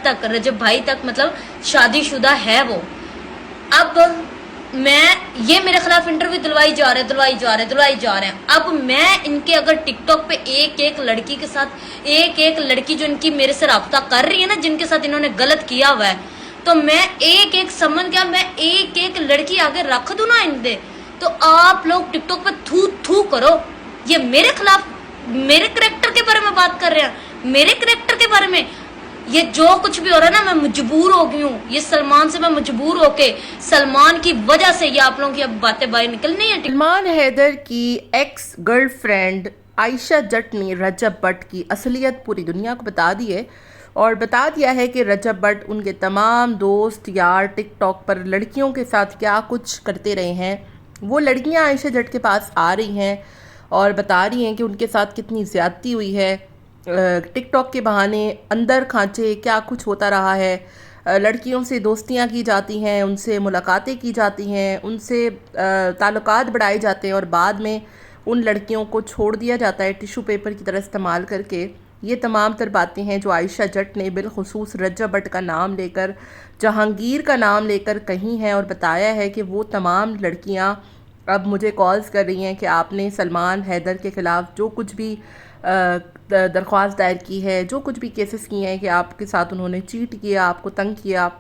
तक, रजब भाई तक मतलब शादीशुदा है वो। अब ये मेरे खिलाफ इंटरव्यू दिलवाई जा रहे हैं। अब मैं इनके अगर टिकटॉक पे एक एक लड़की के साथ, एक एक लड़की जो इनकी मेरे से राब्ता कर रही है ना, जिनके साथ इन्होंने गलत किया हुआ है, तो मैं एक एक समझ क्या, मैं एक एक लड़की आगे रख दूं ना इनके, तो आप लोग टिकटॉक पे थू थू करो। ये मेरे खिलाफ, मेरे करेक्टर के बारे में बात कर रहे हैं, मेरे करेक्टर के बारे में। ये जो कुछ भी हो रहा है ना, मैं मजबूर हो गई हूँ, ये सलमान से मैं मजबूर होके, सलमान की वजह से ये आप लोगों की अब बातें बाहर निकलनी है। सलमान हैदर की एक्स गर्लफ्रेंड आयशा जट ने रजब भट्ट की असलियत पूरी दुनिया को बता दी है और बता दिया है कि रजब भट्ट उनके तमाम दोस्त यार टिकटॉक पर लड़कियों के साथ क्या कुछ करते रहे हैं। वो लड़कियां आयशा जट के पास आ रही हैं और बता रही हैं कि उनके साथ कितनी ज़्यादती हुई है, टिकटॉक के बहाने अंदर खांचे क्या कुछ होता रहा है, लड़कियों से दोस्तियां की जाती हैं, उनसे मुलाकातें की जाती हैं, उनसे ताल्लुकात बढ़ाए जाते हैं और बाद में उन लड़कियों को छोड़ दिया जाता है टिशू पेपर की तरह इस्तेमाल करके। ये तमाम तर बातें हैं जो आयशा जट ने बिलखुसूस रजब भट्ट का नाम लेकर, जहांगीर का नाम लेकर कही हैं और बताया है कि वो तमाम लड़कियां अब मुझे कॉल्स कर रही हैं कि आपने सलमान हैदर के ख़िलाफ़ जो कुछ भी दरख्वास्त दायर की है, जो कुछ भी केसेस किए हैं कि आपके साथ उन्होंने चीट किया, आपको तंग किया,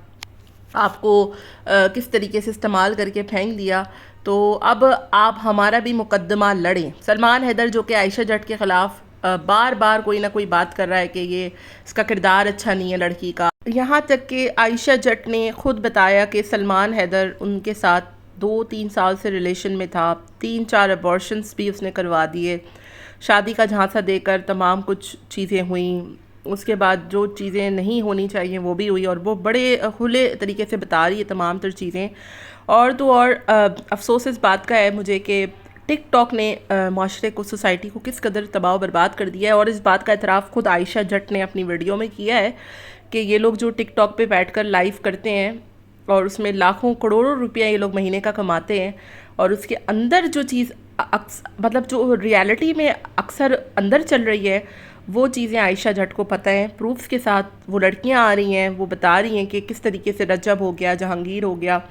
आपको किस तरीके से इस्तेमाल करके फेंक दिया, तो अब आप हमारा भी मुकदमा लड़ें। सलमान हैदर जो कि आयशा जट के ख़िलाफ़ बार बार कोई ना कोई बात कर रहा है कि ये इसका किरदार अच्छा नहीं है लड़की का। यहाँ तक कि आयशा जट ने खुद बताया कि सलमान हैदर उनके साथ 2-3 साल से रिलेशन में था, 3-4 अबॉर्शंस भी उसने करवा दिए, शादी का झांसा देकर तमाम कुछ चीज़ें हुई, उसके बाद जो चीज़ें नहीं होनी चाहिए वो भी हुई और वो बड़े खुले तरीके से बता रही है तमाम तर चीज़ें। और तो और अफसोस इस बात का है मुझे कि टिकटॉक ने माशरे को, सोसाइटी को किस कदर तबाह बर्बाद कर दिया है और इस बात का एतराफ़ खुद आयशा जट ने अपनी वीडियो में किया है कि ये लोग जो टिकटॉक पे बैठकर लाइव करते हैं और उसमें लाखों करोड़ों रुपया ये लोग महीने का कमाते हैं और उसके अंदर जो चीज़ मतलब जो रियलिटी में अक्सर अंदर चल रही है वो चीज़ें आयशा जट को पता है। प्रूफ्स के साथ वो लड़कियां आ रही हैं, वो बता रही हैं कि किस तरीके से रजब हो गया, जहांगीर हो गया,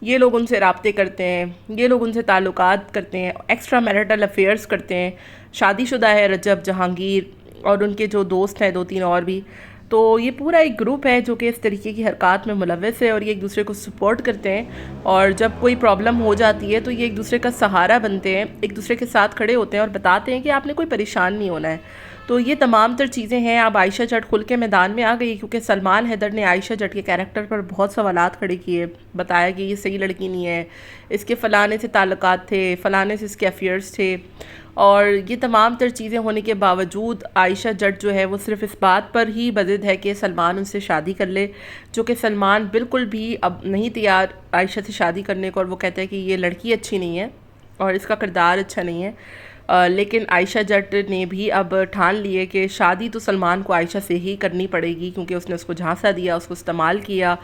ये लोग उनसे राब्ते करते हैं, ये लोग उनसे ताल्लुकात करते हैं, एक्स्ट्रा मैरिटल अफेयर्स करते हैं। शादीशुदा है रजब, जहांगीर और उनके जो दोस्त हैं 2-3 और भी। तो ये पूरा एक ग्रुप है जो कि इस तरीके की हरकत में मुलव्वस है और ये एक दूसरे को सपोर्ट करते हैं और जब कोई प्रॉब्लम हो जाती है तो ये एक दूसरे का सहारा बनते हैं, एक दूसरे के साथ खड़े होते हैं और बताते हैं कि आपने कोई परेशान नहीं होना है। तो ये तमाम तर चीज़ें हैं। अब आयशा जट खुल के मैदान में आ गई क्योंकि सलमान हैदर ने आयशा जट के कैरेक्टर पर बहुत सवालात खड़े किए, बताया कि ये सही लड़की नहीं है, इसके फ़लाने से ताल्लुकात थे, फ़लाने से इसके अफेयर्स थे। और ये तमाम तर चीज़ें होने के बावजूद आयशा जट जो है वो सिर्फ इस बात पर ही बज़िद है कि सलमान उनसे शादी कर ले, जो कि सलमान बिल्कुल भी अब नहीं तैयार आयशा से शादी करने को और वो कहता है कि ये लड़की अच्छी नहीं है और इसका किरदार अच्छा नहीं है। लेकिन आयशा जट ने भी अब ठान लिए कि शादी तो सलमान को आयशा से ही करनी पड़ेगी क्योंकि उसने उसको झांसा दिया, उसको इस्तेमाल किया,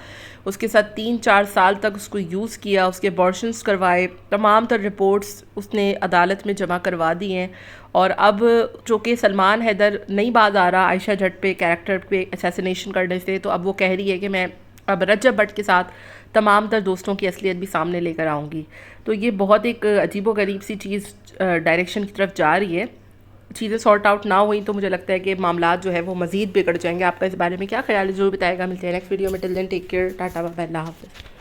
उसके साथ 3-4 साल तक उसको यूज़ किया, उसके अबॉर्शंस करवाए, तमाम तर रिपोर्ट्स उसने अदालत में जमा करवा दी हैं। और अब जो कि सलमान हैदर नहीं बाज आ रहा आयशा जट पे कैरेक्टर पे असैसिनेशन करने से, तो अब वो कह रही है कि मैं अब रजब भट्ट के साथ तमाम तर दोस्तों की असलियत भी सामने लेकर आऊँगी। तो ये बहुत एक अजीबोगरीब सी चीज़ डायरेक्शन की तरफ जा रही है। चीज़ें सॉर्ट आउट ना हुई तो मुझे लगता है कि मामला जो है वो मज़ीद बिगड़ जाएंगे। आपका इस बारे में क्या ख्याल है, जो बताएगा। मिलते हैं नेक्स्ट वीडियो में। Till then take care, tata bye bye, अल्लाह हाफ़िज़।